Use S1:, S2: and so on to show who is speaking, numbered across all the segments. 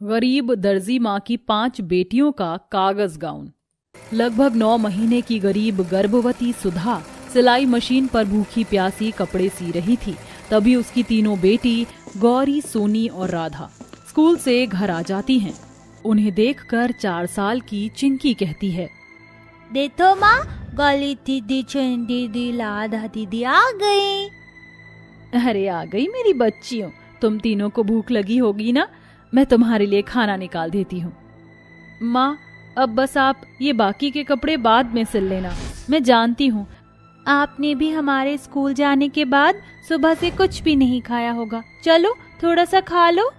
S1: गरीब दर्जी माँ की 5 बेटियों का कागज गाउन। लगभग 9 महीने की गरीब गर्भवती सुधा सिलाई मशीन पर भूखी प्यासी कपड़े सी रही थी। तभी उसकी तीनों बेटी गौरी, सोनी और राधा स्कूल से घर आ जाती हैं। उन्हें देखकर 4 साल की चिंकी कहती है,
S2: देखो माँ, गौरी दीदी, दीदी, राधा दीदी आ गई।
S1: अरे आ गई मेरी बच्चियों, तुम तीनों को भूख लगी होगी ना, मैं तुम्हारे लिए खाना निकाल देती हूँ। माँ, अब बस आप ये बाकी के कपड़े बाद में सिल लेना, मैं जानती हूँ
S2: आपने भी हमारे स्कूल जाने के बाद सुबह से कुछ भी नहीं खाया होगा, चलो थोड़ा सा खा लो।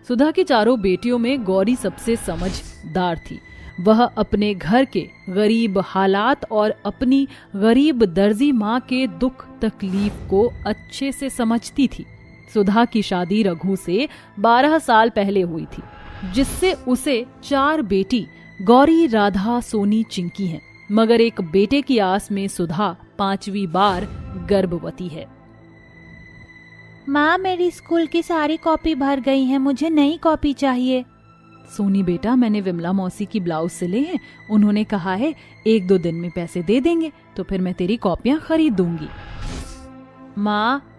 S1: सुधा की चारों बेटियों में गौरी सबसे समझदार थी। वह अपने घर के गरीब हालात और अपनी गरीब दर्जी माँ के दुख तकलीफ को अच्छे से समझती थी। सुधा की शादी रघु से 12 साल पहले हुई थी, जिससे उसे 4 बेटी गौरी, राधा, सोनी, चिंकी हैं। मगर एक बेटे की आस में सुधा 5वीं बार गर्भवती है।
S2: माँ, मेरी स्कूल की सारी कॉपी भर गई हैं, मुझे नई कॉपी चाहिए।
S1: सोनी बेटा, मैंने विमला मौसी की ब्लाउज सिले हैं, उन्होंने कहा है 1-2 दिन में पैसे दे देंगे तो फिर मैं तेरी कॉपियां खरीद दूंगी।
S2: माँ,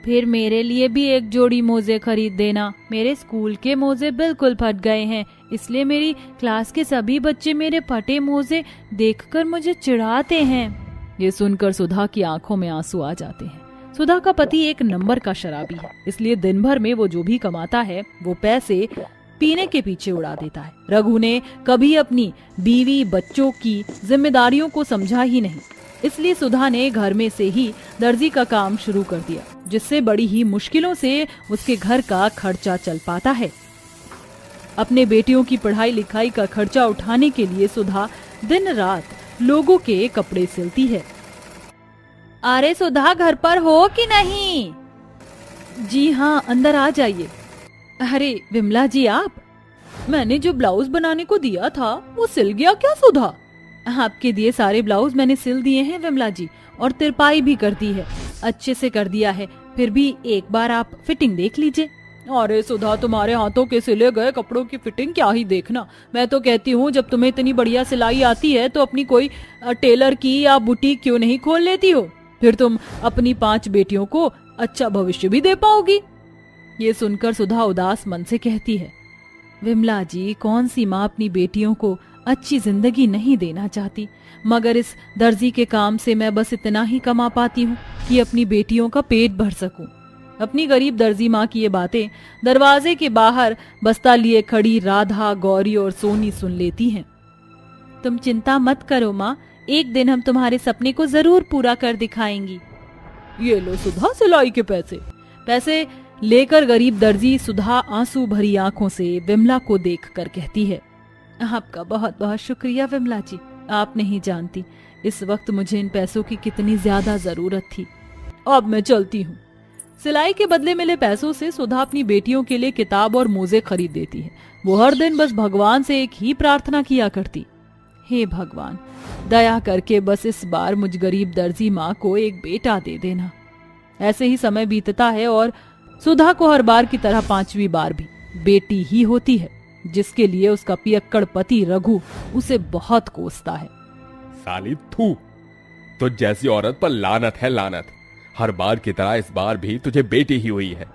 S2: फिर मेरे लिए भी एक जोड़ी मोजे खरीद देना, मेरे स्कूल के मोजे बिल्कुल फट गए हैं, इसलिए मेरी क्लास के सभी बच्चे मेरे फटे मोजे देखकर मुझे चिढ़ाते हैं।
S1: ये सुनकर सुधा की आंखों में आंसू आ जाते हैं। सुधा का पति एक नंबर का शराबी है, इसलिए दिन भर में वो जो भी कमाता है वो पैसे पीने के पीछे उड़ा देता है। रघु ने कभी अपनी बीवी बच्चों की जिम्मेदारियों को समझा ही नहीं, इसलिए सुधा ने घर में से ही दर्जी का काम शुरू कर दिया, जिससे बड़ी ही मुश्किलों से उसके घर का खर्चा चल पाता है। अपने बेटियों की पढ़ाई लिखाई का खर्चा उठाने के लिए सुधा दिन रात लोगों के कपड़े सिलती है।
S2: अरे सुधा, घर पर हो कि नहीं?
S1: जी हाँ, अंदर आ जाइए। अरे विमला जी, आप, मैंने जो ब्लाउज बनाने को दिया था वो सिल गया क्या सुधा? आपके दिए सारे ब्लाउज मैंने सिल दिए हैं विमला जी, और तिरपाई भी कर दी है, अच्छे से कर दिया है, फिर भी एक बार आप फिटिंग देख लीजिए। अरे सुधा, तुम्हारे हाथों के सिले गए कपड़ों की फिटिंग क्या ही देखना। मैं तो कहती हूँ जब तुम्हें इतनी बढ़िया सिलाई आती है तो अपनी कोई टेलर की या बुटीक क्यों नहीं खोल लेती हो, फिर तुम अपनी 5 बेटियों को अच्छा भविष्य भी दे पाओगी। ये सुनकर सुधा उदास मन से कहती है, विमला जी, कौन सी माँ अपनी बेटियों को अच्छी जिंदगी नहीं देना चाहती, मगर इस दर्जी के काम से मैं बस इतना ही कमा पाती हूँ कि अपनी बेटियों का पेट भर सकूं। अपनी गरीब दर्जी माँ की ये बातें दरवाजे के बाहर बस्ता लिए खड़ी राधा, गौरी और सोनी सुन लेती हैं।
S2: तुम चिंता मत करो माँ, एक दिन हम तुम्हारे सपने को जरूर पूरा कर दिखाएंगी।
S1: ये लो सुधा, सिलाई के पैसे लेकर गरीब दर्जी सुधा आंसू भरी आंखों से विमला को देखकर कहती है, आपका बहुत बहुत शुक्रिया विमला जी, आप नहीं जानती इस वक्त मुझे इन पैसों की कितनी ज्यादा जरूरत थी। अब मैं चलती हूँ। सिलाई के बदले मिले पैसों से सुधा अपनी बेटियों के लिए किताब और मोजे खरीद देती है। वो हर दिन बस भगवान से एक ही प्रार्थना किया करती, हे भगवान, दया करके बस इस बार मुझ गरीब दर्जी माँ को एक बेटा दे देना। ऐसे ही समय बीतता है और सुधा को हर बार की तरह 5वीं बार भी बेटी ही होती है, जिसके लिए उसका पियक्कड़ पति रघु उसे बहुत कोसता है।
S3: साली थू, तो जैसी औरत पर लानत है लानत। हर बार की तरह इस बार भी तुझे बेटी ही हुई है।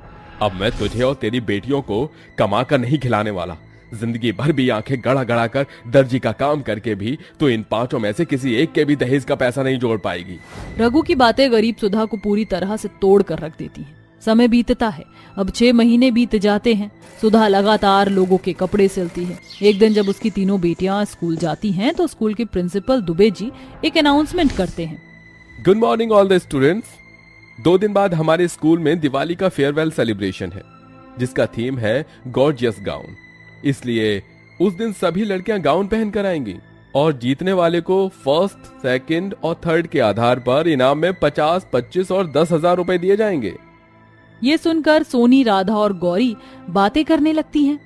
S3: अब मैं तुझे और तेरी बेटियों को कमा कर नहीं खिलाने वाला। जिंदगी भर भी आंखें गड़ा गड़ा कर दर्जी का काम करके भी तो इन 5 में से किसी एक के भी दहेज का पैसा नहीं जोड़ पाएगी।
S1: रघु की बातें गरीब सुधा को पूरी तरह से तोड़ कर रख देती हैं। समय बीतता है, अब 6 महीने बीत जाते हैं। सुधा लगातार लोगों के कपड़े सिलती है। एक दिन जब उसकी तीनों बेटियां स्कूल जाती हैं तो स्कूल के प्रिंसिपल दुबे जी एक अनाउंसमेंट करते हैं,
S3: good morning all the students. 2 दिन बाद हमारे स्कूल में दिवाली का फेयरवेल सेलिब्रेशन है, जिसका थीम है गॉर्जियस गाउन। इसलिए उस दिन सभी लड़कियां गाउन पहन कर आएंगी और जीतने वाले को फर्स्ट, सेकंड और थर्ड के आधार पर इनाम में 50, 25 और 10,000 रुपए दिए जाएंगे।
S1: ये सुनकर सोनी, राधा और गौरी बातें करने लगती हैं।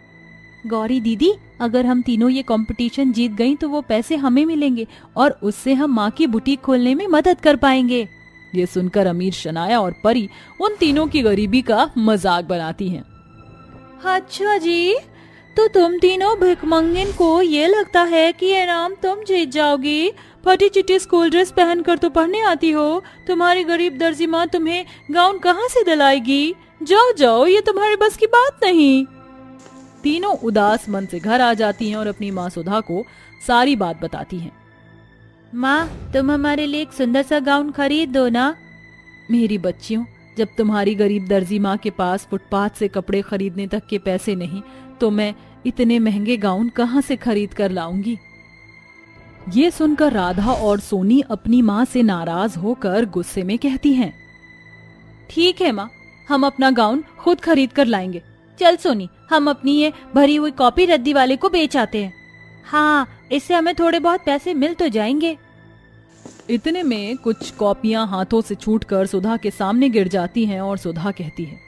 S2: गौरी दीदी, अगर हम तीनों ये कंपटीशन जीत गई तो वो पैसे हमें मिलेंगे और उससे हम माँ की बुटीक खोलने में मदद कर पाएंगे।
S1: ये सुनकर अमीर, शनाया और परी उन तीनों की गरीबी का मजाक बनाती हैं।
S2: अच्छा जी, तो तुम तीनों भिखमंगिन को ये लगता है कि ये इनाम तुम जीत जाओगी? फटी चिटी स्कूल ड्रेस पहनकर तो पढ़ने आती हो, तुम्हारी गरीब दर्जी माँ तुम्हें गाउन कहाँ से दिलाएगी? जाओ जाओ, ये तुम्हारे बस की बात नहीं।
S1: तीनों उदास मन से घर आ जाती हैं और अपनी माँ सुधा को सारी बात बताती हैं।
S2: माँ, तुम हमारे लिए एक सुंदर सा गाउन खरीद दो ना।
S1: मेरी बच्चियों, जब तुम्हारी गरीब दर्जी माँ के पास फुटपाथ से कपड़े खरीदने तक के पैसे नहीं, तो मैं इतने महंगे गाउन कहाँ से खरीद कर लाऊंगी? ये सुनकर राधा और सोनी अपनी माँ से नाराज होकर गुस्से में कहती हैं, ठीक है माँ, हम अपना गाउन खुद खरीद कर लाएंगे।
S2: चल सोनी, हम अपनी ये भरी हुई कॉपी रद्दी वाले को बेच आते हैं। हाँ, इससे हमें थोड़े बहुत पैसे मिल तो जाएंगे।
S1: इतने में कुछ कॉपियां हाथों से छूटकर सुधा के सामने गिर जाती हैं और सुधा कहती है,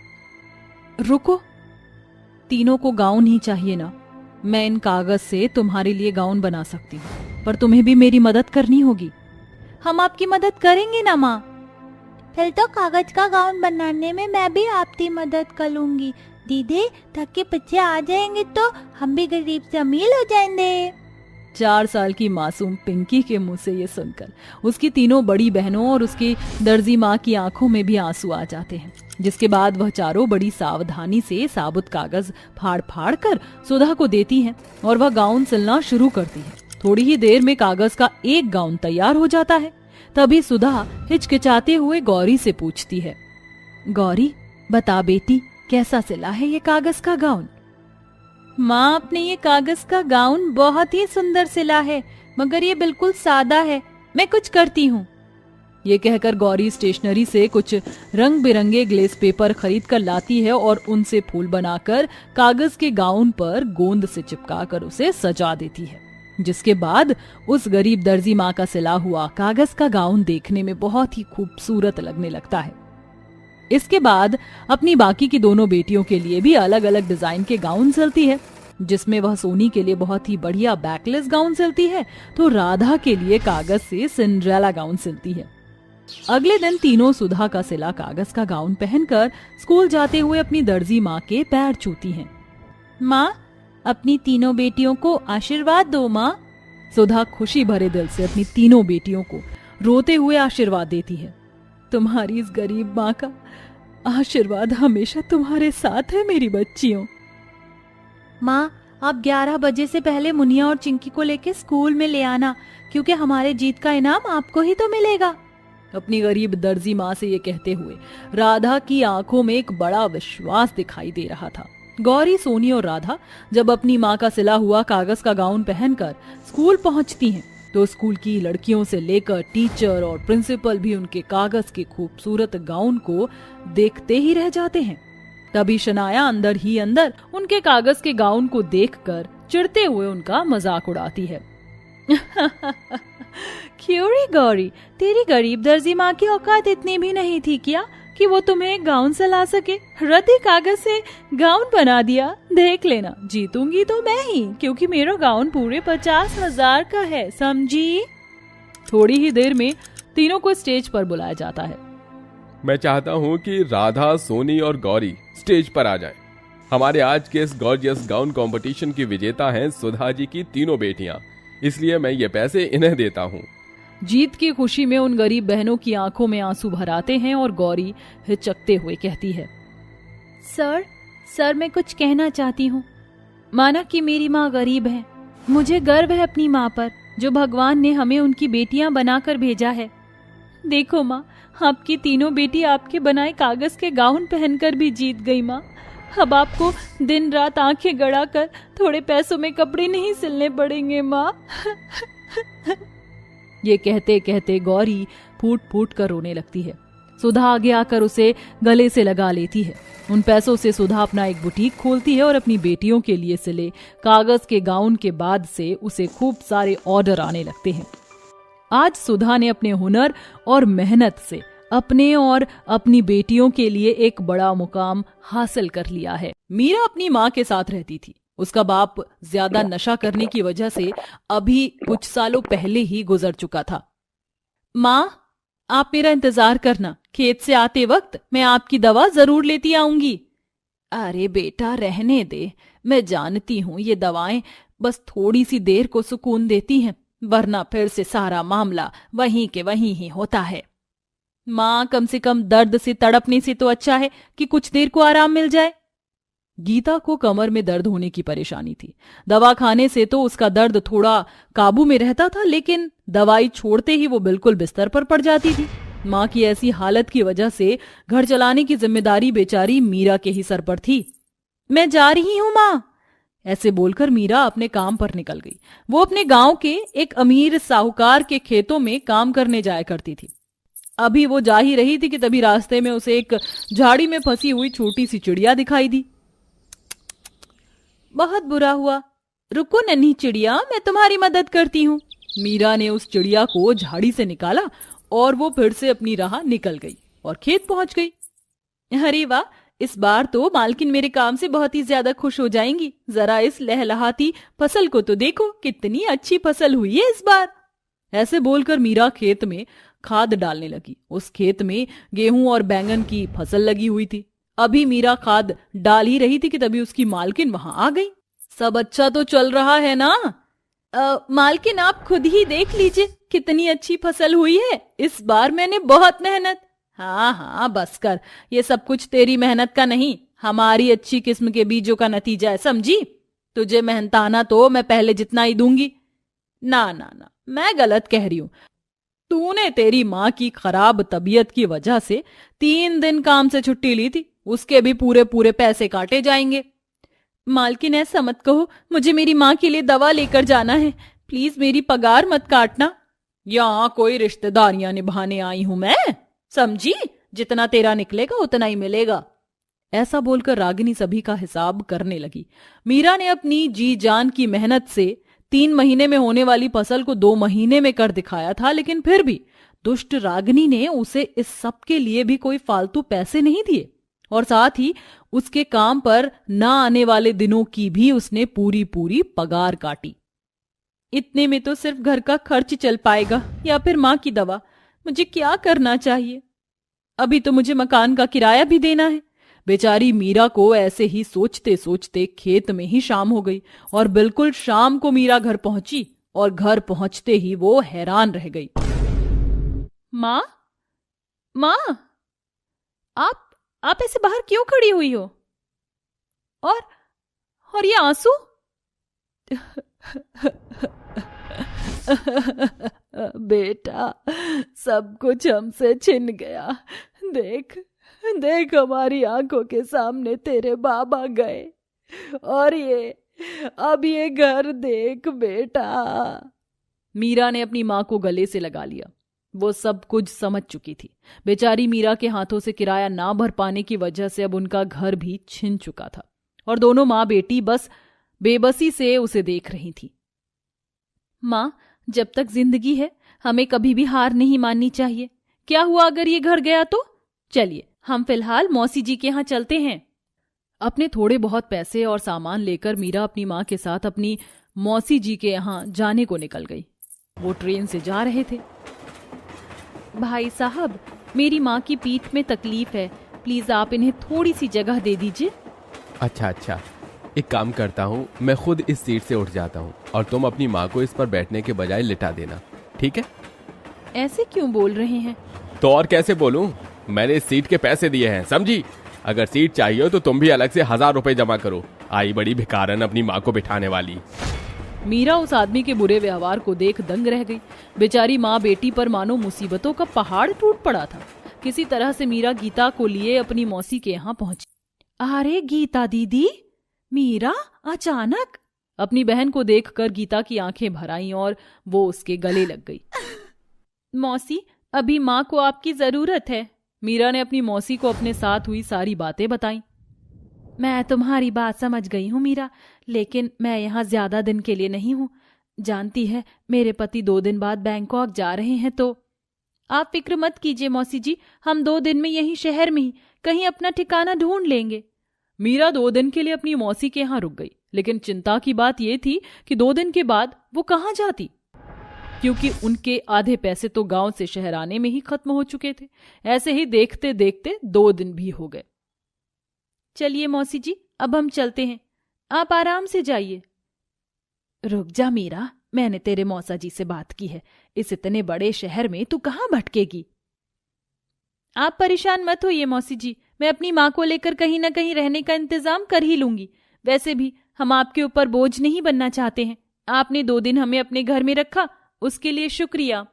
S1: रुको, तीनों को गाउन ही चाहिए ना? मैं इन कागज से तुम्हारे लिए गाउन बना सकती हूँ, पर तुम्हें भी मेरी मदद करनी होगी।
S2: हम आपकी मदद करेंगे ना माँ। फिर तो कागज का गाउन बनाने में मैं भी आपकी मदद कर लूंगी। दीदी, थक के पीछे आ जाएंगे तो हम भी गरीब से अमीर हो जाएंगे।
S1: 4 साल की मासूम पिंकी के मुंह से ये सुनकर उसकी तीनों बड़ी बहनों और उसकी दर्जी माँ की आंखों में भी आंसू आ जाते हैं, जिसके बाद वह चारों बड़ी सावधानी से साबुत कागज फाड़ फाड़ कर सुधा को देती हैं और वह गाउन सिलना शुरू करती है। थोड़ी ही देर में कागज का एक गाउन तैयार हो जाता है। तभी सुधा हिचकिचाते हुए गौरी से पूछती है, गौरी, बता बेटी, कैसा सिला है ये कागज का गाउन?
S2: माँ, आपने ये कागज का गाउन बहुत ही सुंदर सिला है, मगर ये बिल्कुल सादा है। मैं कुछ करती हूँ।
S1: ये कहकर गौरी स्टेशनरी से कुछ रंग बिरंगे ग्लेस पेपर खरीद कर लाती है और उनसे फूल बनाकर कागज के गाउन पर गोंद से चिपकाकर उसे सजा देती है, जिसके बाद उस गरीब दर्जी माँ का सिला हुआ कागज का गाउन देखने में बहुत ही खूबसूरत लगने लगता है। इसके बाद अपनी बाकी की दोनों बेटियों के लिए भी अलग अलग डिजाइन के गाउन सिलती है, जिसमें वह सोनी के लिए बहुत ही बढ़िया बैकलेस गाउन सिलती है, तो राधा के लिए कागज से सिंड्रेला गाउन सिलती है। अगले दिन तीनों सुधा का सिला कागज का गाउन पहनकर स्कूल जाते हुए अपनी दर्जी माँ के पैर छूती हैं।
S2: माँ, अपनी तीनों बेटियों को आशीर्वाद दो। माँ,
S1: सुधा खुशी भरे दिल से अपनी तीनों बेटियों को रोते हुए आशीर्वाद देती है। तुम्हारी इस गरीब माँ का आशीर्वाद हमेशा तुम्हारे साथ है मेरी बच्चियों।
S2: माँ, आप 11 बजे से पहले मुनिया और चिंकी को लेके स्कूल में ले आना, क्योंकि हमारे जीत का इनाम आपको ही तो मिलेगा।
S1: अपनी गरीब दर्जी माँ से ये कहते हुए राधा की आंखों में एक बड़ा विश्वास दिखाई दे रहा था। गौरी, सोनी और राधा जब अपनी माँ का सिला हुआ कागज का गाउन पहनकर स्कूल पहुंचती हैं, तो स्कूल की लड़कियों से लेकर टीचर और प्रिंसिपल भी उनके कागज के खूबसूरत गाउन को देखते ही रह जाते हैं। तभी शनाया अंदर ही अंदर उनके कागज के गाउन को देखकर चिढ़ते हुए उनका मजाक उड़ाती है।
S2: क्यों रे गौरी, तेरी गरीब दर्जी माँ की औकात इतनी भी नहीं थी क्या कि वो तुम्हें एक गाउन सिला सके? रद्दी कागज से गाउन बना दिया। देख लेना, जीतूंगी तो मैं ही, क्योंकि मेरा गाउन पूरे 50,000 का है, समझी?
S1: थोड़ी ही देर में तीनों को स्टेज पर बुलाया जाता है।
S3: मैं चाहता हूँ कि राधा, सोनी और गौरी स्टेज पर आ जाएं। हमारे आज के इस गॉर्जियस गाउन कंपटीशन की विजेता हैं सुधा जी की तीनों बेटियां, इसलिए मैं ये पैसे इन्हें देता हूँ।
S1: जीत की खुशी में उन गरीब बहनों की आंखों में आंसू भर आते हैं और गौरी हिचकते हुए कहती है,
S2: सर, मैं कुछ कहना चाहती हूँ। माना कि मेरी माँ गरीब है, मुझे गर्व है अपनी माँ पर, जो भगवान ने हमें उनकी बेटियां बनाकर भेजा है। देखो माँ, आपकी तीनों बेटी आपके बनाए कागज के गाउन पहनकर भी जीत गई माँ। अब आपको दिन रात आंखें गड़ाकर थोड़े पैसों में कपड़े नहीं सिलने पड़ेंगे माँ।
S1: ये कहते कहते गौरी फूट फूट कर रोने लगती है। सुधा आगे आकर उसे गले से लगा लेती है। उन पैसों से सुधा अपना एक बुटीक खोलती है और अपनी बेटियों के लिए सिले कागज के गाउन के बाद से उसे खूब सारे ऑर्डर आने लगते हैं। आज सुधा ने अपने हुनर और मेहनत से अपने और अपनी बेटियों के लिए एक बड़ा मुकाम हासिल कर लिया है। मीरा अपनी माँ के साथ रहती थी। उसका बाप ज्यादा नशा करने की वजह से अभी कुछ सालों पहले ही गुजर चुका था। माँ, आप मेरा इंतजार करना, खेत से आते वक्त मैं आपकी दवा जरूर लेती आऊंगी। अरे बेटा, रहने दे, मैं जानती हूँ ये दवाएं बस थोड़ी सी देर को सुकून देती हैं, वरना फिर से सारा मामला वहीं के वहीं ही होता है। माँ, कम से कम दर्द से तड़पने से तो अच्छा है कि कुछ देर को आराम मिल जाए। गीता को कमर में दर्द होने की परेशानी थी। दवा खाने से तो उसका दर्द थोड़ा काबू में रहता था, लेकिन दवाई छोड़ते ही वो बिल्कुल बिस्तर पर पड़ जाती थी। माँ की ऐसी हालत की वजह से घर चलाने की जिम्मेदारी बेचारी मीरा के ही सर पर थी। मैं जा रही हूँ माँ, ऐसे बोलकर मीरा अपने काम पर निकल गई। वो अपने गांव के एक अमीर साहूकार के खेतों में काम करने जाया करती थी। अभी वो जा ही रही थी कि तभी रास्ते में उसे एक झाड़ी में फंसी हुई छोटी सी चिड़िया दिखाई दी। बहुत बुरा हुआ, रुको नन्ही चिड़िया, मैं तुम्हारी मदद करती हूँ। मीरा ने उस चिड़िया को झाड़ी से निकाला और वो फिर से अपनी राह निकल गई और खेत पहुंच गई। अरे वाह, इस बार तो मालकिन मेरे काम से बहुत ही ज्यादा खुश हो जाएंगी। जरा इस लहलहाती फसल को तो देखो, कितनी अच्छी फसल हुई है इस बार। ऐसे बोलकर मीरा खेत में खाद डालने लगी। उस खेत में गेहूं और बैंगन की फसल लगी हुई थी। अभी मीरा खाद डाल ही रही थी कि तभी उसकी मालकिन वहां आ गई। सब अच्छा तो चल रहा है ना? मालकिन, आप खुद ही देख लीजिए कितनी अच्छी फसल हुई है इस बार। मैंने बहुत मेहनत। हाँ हाँ बस कर, ये सब कुछ तेरी मेहनत का नहीं, हमारी अच्छी किस्म के बीजों का नतीजा है, समझी? तुझे मेहनताना तो मैं पहले जितना ही दूंगी। ना ना ना, मैं गलत कह रही हूं। तूने तेरी माँ की खराब तबीयत की वजह से 3 दिन काम से छुट्टी ली थी, उसके भी पूरे पूरे पैसे काटे जाएंगे। मालकिन, ऐसा मत कहो, मुझे मेरी माँ के लिए दवा लेकर जाना है, प्लीज मेरी पगार मत काटना। यहाँ कोई रिश्तेदारियां निभाने आई हूं मैं, समझी? जितना तेरा निकलेगा उतना ही मिलेगा। ऐसा बोलकर रागिनी सभी का हिसाब करने लगी। मीरा ने अपनी जी जान की मेहनत से 3 महीने में होने वाली फसल को 2 महीने में कर दिखाया था, लेकिन फिर भी दुष्ट रागिनी ने उसे इस सब के लिए भी कोई फालतू पैसे नहीं दिए और साथ ही उसके काम पर न आने वाले दिनों की भी उसने पूरी पूरी पगार काटी। इतने में तो सिर्फ घर का खर्च चल पाएगा या फिर माँ की दवा। मुझे क्या करना चाहिए? अभी तो मुझे मकान का किराया भी देना है। बेचारी मीरा को ऐसे ही सोचते सोचते खेत में ही शाम हो गई और बिल्कुल शाम को मीरा घर पहुंची और घर पहुंचते ही वो हैरान रह गई। माँ, माँ, आप ऐसे बाहर क्यों खड़ी हुई हो? और ये आंसू? बेटा, सब कुछ हमसे छिन गया। देख देख, हमारी आंखों के सामने तेरे बाबा गए और अब ये घर देख बेटा। मीरा ने अपनी माँ को गले से लगा लिया। वो सब कुछ समझ चुकी थी। बेचारी मीरा के हाथों से किराया ना भर पाने की वजह से अब उनका घर भी छिन चुका था और दोनों माँ बेटी बस बेबसी से उसे देख रही थी। माँ, जब तक जिंदगी है हमें कभी भी हार नहीं माननी चाहिए। क्या हुआ अगर ये घर गया तो? चलिए हम फिलहाल मौसी जी के यहाँ चलते हैं। अपने थोड़े बहुत पैसे और सामान लेकर मीरा अपनी माँ के साथ अपनी मौसी जी के यहाँ जाने को निकल गई। वो ट्रेन से जा रहे थे। भाई साहब, मेरी माँ की पीठ में तकलीफ है, प्लीज आप इन्हें थोड़ी सी जगह दे दीजिए।
S3: अच्छा, एक काम करता हूँ, मैं खुद इस सीट से उठ जाता हूँ और तुम अपनी माँ को इस पर बैठने के बजाय लिटा देना, ठीक है?
S1: ऐसे क्यों बोल रहे हैं?
S3: तो और कैसे बोलूं? मैंने इस सीट के पैसे दिए हैं, समझी? अगर सीट चाहिए हो तो तुम भी अलग से 1000 रुपए जमा करो। आई बड़ी भिखारन अपनी माँ को बिठाने वाली।
S1: मीरा उस आदमी के बुरे व्यवहार को देख दंग रह गई। बेचारी माँ बेटी पर मानो मुसीबतों का पहाड़ टूट पड़ा था। किसी तरह से मीरा गीता को लिए अपनी मौसी के यहाँ पहुंची। अरे गीता दीदी! मीरा अचानक अपनी बहन को देखकर गीता की आंखें भर आईं और वो उसके गले लग गई। मौसी, अभी माँ को आपकी जरूरत है। मीरा ने अपनी मौसी को अपने साथ हुई सारी बातें बताईं। मैं तुम्हारी बात समझ गई हूँ मीरा, लेकिन मैं यहाँ ज्यादा दिन के लिए नहीं हूँ। जानती है मेरे पति 2 दिन बाद बैंकॉक जा रहे हैं, तो आप फिक्र मत कीजिए मौसी जी, हम 2 दिन में यहीं शहर में ही कहीं अपना ठिकाना ढूंढ लेंगे। मीरा 2 दिन के लिए अपनी मौसी के यहाँ रुक गई, लेकिन चिंता की बात यह थी कि 2 दिन के बाद वो कहाँ जाती, क्योंकि उनके आधे पैसे तो गांव से शहर आने में ही खत्म हो चुके थे। ऐसे ही देखते देखते 2 दिन भी हो गए। चलिए मौसी जी, अब हम चलते हैं।
S2: आप आराम से जाइए।
S1: रुक जा मीरा, मैंने तेरे मौसा जी से बात की है। इस इतने बड़े शहर में तू कहाँ भटकेगी?
S2: आप परेशान मत होइए मौसी जी, मैं अपनी माँ को लेकर कहीं ना कहीं रहने का इंतजाम कर ही लूंगी। वैसे भी हम आपके ऊपर बोझ नहीं बनना चाहते हैं। आपने 2 दिन हमें अपने घर में रखा, उसके लिए शुक्रिया।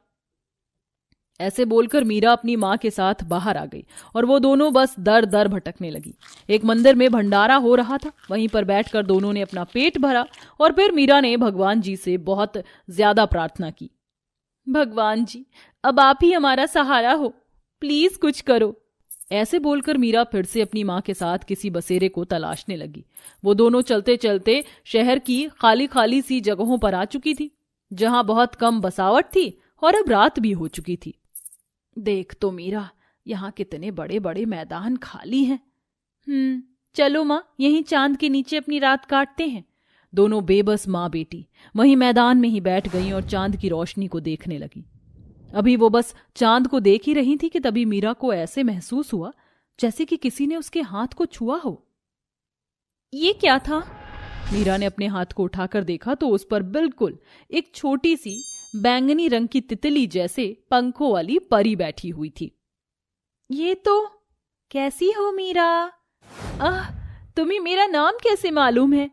S1: ऐसे बोलकर मीरा अपनी माँ के साथ बाहर आ गई और वो दोनों बस दर दर भटकने लगी। एक मंदिर में भंडारा हो रहा था, वहीं पर बैठकर दोनों ने अपना पेट भरा और फिर मीरा ने भगवान जी से बहुत ज्यादा प्रार्थना की।
S2: भगवान जी, अब आप ही हमारा सहारा हो, प्लीज कुछ करो।
S1: ऐसे बोलकर मीरा फिर से अपनी माँ के साथ किसी बसेरे को तलाशने लगी। वो दोनों चलते चलते शहर की खाली खाली सी जगहों पर आ चुकी थी, जहां बहुत कम बसावट थी और अब रात भी हो चुकी थी। देख तो मीरा, यहाँ कितने बड़े बड़े मैदान खाली हैं।
S2: चलो माँ, यहीं चांद के नीचे अपनी रात काटते हैं।
S1: दोनों बेबस माँ बेटी वहीं मैदान में ही बैठ गईं और चांद की रोशनी को देखने लगी। अभी वो बस चांद को देख ही रही थी कि तभी मीरा को ऐसे महसूस हुआ जैसे कि किसी ने उसके हाथ को छुआ हो।
S2: ये क्या था?
S1: मीरा ने अपने हाथ को उठाकर देखा तो उस पर बिल्कुल एक छोटी सी बैंगनी रंग की तितली जैसे पंखों वाली परी बैठी हुई थी।
S2: ये तो कैसी हो मीरा? तुम्हें मेरा नाम कैसे मालूम है?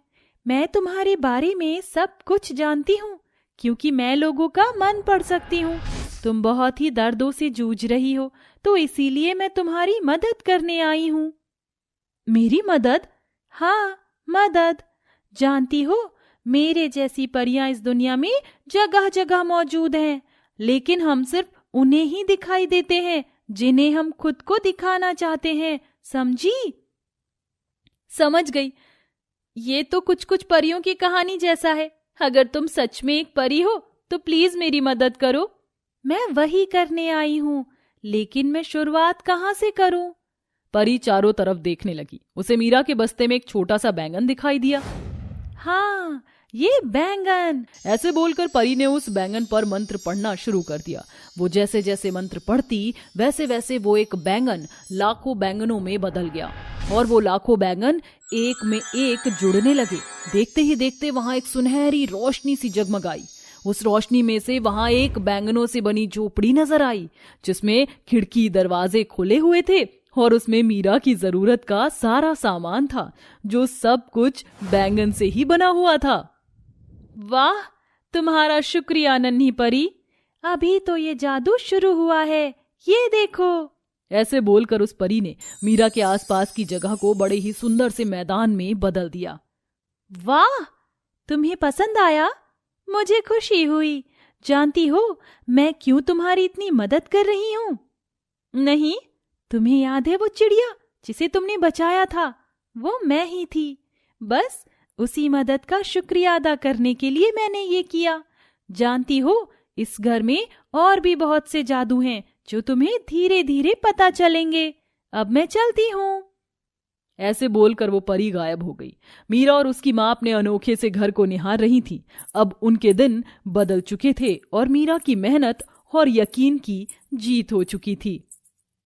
S2: मैं तुम्हारे बारे में सब कुछ जानती हूँ, क्योंकि मैं लोगों का मन पढ़ सकती हूँ। तुम बहुत ही दर्दों से जूझ रही हो, तो इसीलिए मैं तुम्हारी मदद करने आई हूँ।
S1: मेरी मदद?
S2: हाँ, मदद। जानती हो, मेरे जैसी परियां इस दुनिया में जगह जगह मौजूद हैं, लेकिन हम सिर्फ उन्हें ही दिखाई देते हैं जिन्हें हम खुद को दिखाना चाहते हैं। समझी? समझ गई। ये तो कुछ कुछ परियों की कहानी जैसा है। अगर तुम सच में एक परी हो तो प्लीज मेरी मदद करो। मैं वही करने आई हूँ, लेकिन मैं शुरुआत कहाँ से करूं?
S1: परी चारों तरफ देखने लगी। उसे मीरा के बस्ते में एक छोटा सा बैंगन दिखाई दिया।
S2: हाँ, ये बैंगन।
S1: ऐसे बोलकर परी ने उस बैंगन पर मंत्र पढ़ना शुरू कर दिया। वो जैसे जैसे मंत्र पढ़ती वैसे वैसे वो एक बैंगन लाखों बैंगनों में बदल गया और वो लाखों बैंगन एक में एक जुड़ने लगे। देखते ही देखते वहां एक सुनहरी रोशनी सी जगमगाई। उस रोशनी में से वहां एक बैंगनों से बनी झोपड़ी नजर आई, जिसमें खिड़की दरवाजे खुले हुए थे और उसमें मीरा की जरूरत का सारा सामान था, जो सब कुछ बैंगन से ही बना हुआ था।
S2: वाह, तुम्हारा शुक्रिया नन्ही परी। अभी तो ये जादू शुरू हुआ है, ये देखो।
S1: ऐसे बोलकर उस परी ने मीरा के आसपास की जगह को बड़े ही सुंदर से मैदान में बदल दिया।
S2: वाह, तुम्हें पसंद आया? मुझे खुशी हुई। जानती हो मैं क्यों तुम्हारी इतनी मदद कर रही हूँ? नहीं, तुम्हें याद है वो चिड़िया जिसे तुमने बचाया था? वो मैं ही थी। बस उसी मदद का शुक्रिया अदा करने के लिए मैंने ये किया। जानती हो, इस घर में और भी बहुत से जादू हैं जो तुम्हें धीरे धीरे पता चलेंगे। अब मैं चलती हूँ।
S1: ऐसे बोलकर वो परी गायब हो गई। मीरा और उसकी माँ अपने अनोखे से घर को निहार रही थी। अब उनके दिन बदल चुके थे और मीरा की मेहनत और यकीन की जीत हो चुकी थी।